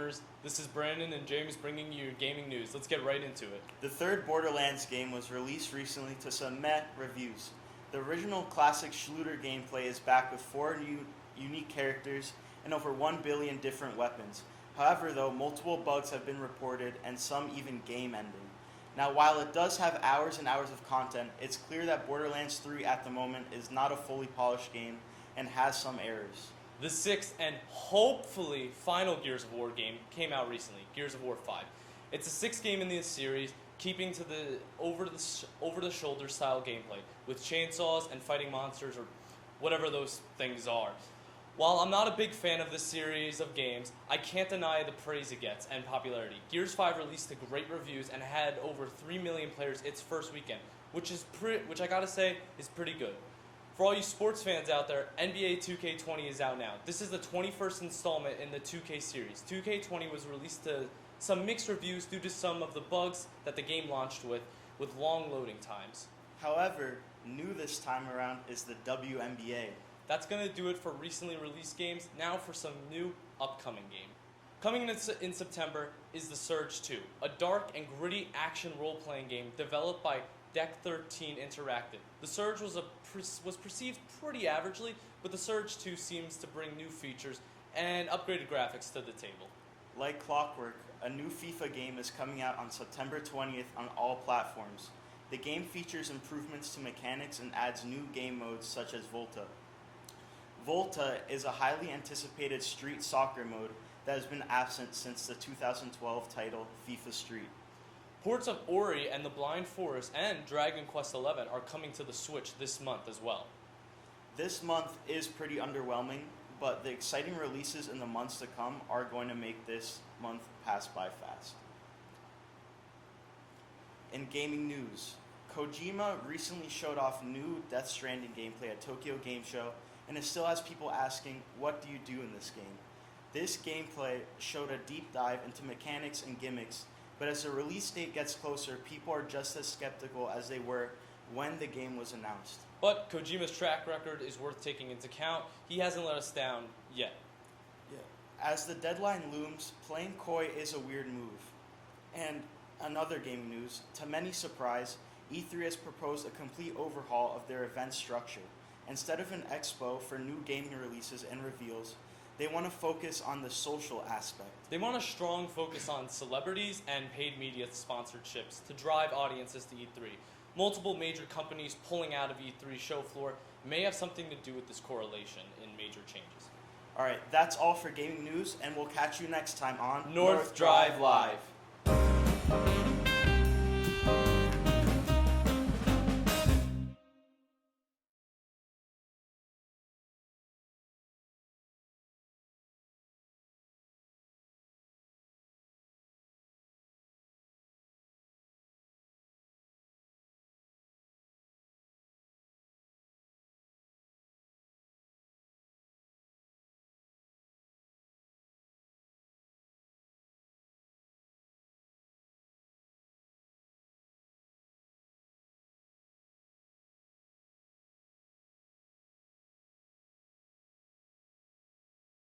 gamers? This is Brandon and James bringing you gaming news. Let's get right into it. The third Borderlands game was released recently to some meh reviews. The original classic Schluter gameplay is back with 4 new unique characters and over 1 billion different weapons. However, though, multiple bugs have been reported and some even game-ending. Now, while it does have hours and hours of content, it's clear that Borderlands 3 at the moment is not a fully polished game and has some errors. The 6th and hopefully final Gears of War game came out recently, Gears of War 5. It's the 6th game in the series, keeping to the over-the-shoulder style gameplay, with chainsaws and fighting monsters or whatever those things are. While I'm not a big fan of this series of games, I can't deny the praise it gets and popularity. Gears 5 released to great reviews and had over 3 million players its first weekend, which I gotta say is pretty good. For all you sports fans out there, NBA 2K20 is out now. This is the 21st installment in the 2K series. 2K20 was released to some mixed reviews due to some of the bugs that the game launched with long loading times. However, new this time around is the WNBA. That's going to do it for recently released games. Now for some new upcoming game. Coming in September is The Surge 2, a dark and gritty action role-playing game developed by Deck 13 Interactive. The Surge was perceived pretty averagely, but The Surge 2 seems to bring new features and upgraded graphics to the table. Like clockwork, a new FIFA game is coming out on September 20th on all platforms. The game features improvements to mechanics and adds new game modes such as Volta. Volta is a highly anticipated street soccer mode that has been absent since the 2012 title FIFA Street. Ports of Ori and the Blind Forest and Dragon Quest XI are coming to the Switch this month as well. This month is pretty underwhelming, but the exciting releases in the months to come are going to make this month pass by fast. In gaming news, Kojima recently showed off new Death Stranding gameplay at Tokyo Game Show, and it still has people asking, what do you do in this game? This gameplay showed a deep dive into mechanics and gimmicks, but as the release date gets closer, people are just as skeptical as they were when the game was announced. But Kojima's track record is worth taking into account. He hasn't let us down yet. As the deadline looms, playing Koi is a weird move. And another gaming news, to many surprise, E3 has proposed a complete overhaul of their event structure. Instead of an expo for new gaming releases and reveals, they want to focus on the social aspect. They want a strong focus on celebrities and paid media sponsorships to drive audiences to E3. Multiple major companies pulling out of E3 show floor may have something to do with this correlation in major changes. Alright, that's all for gaming news, and we'll catch you next time on North Drive Live.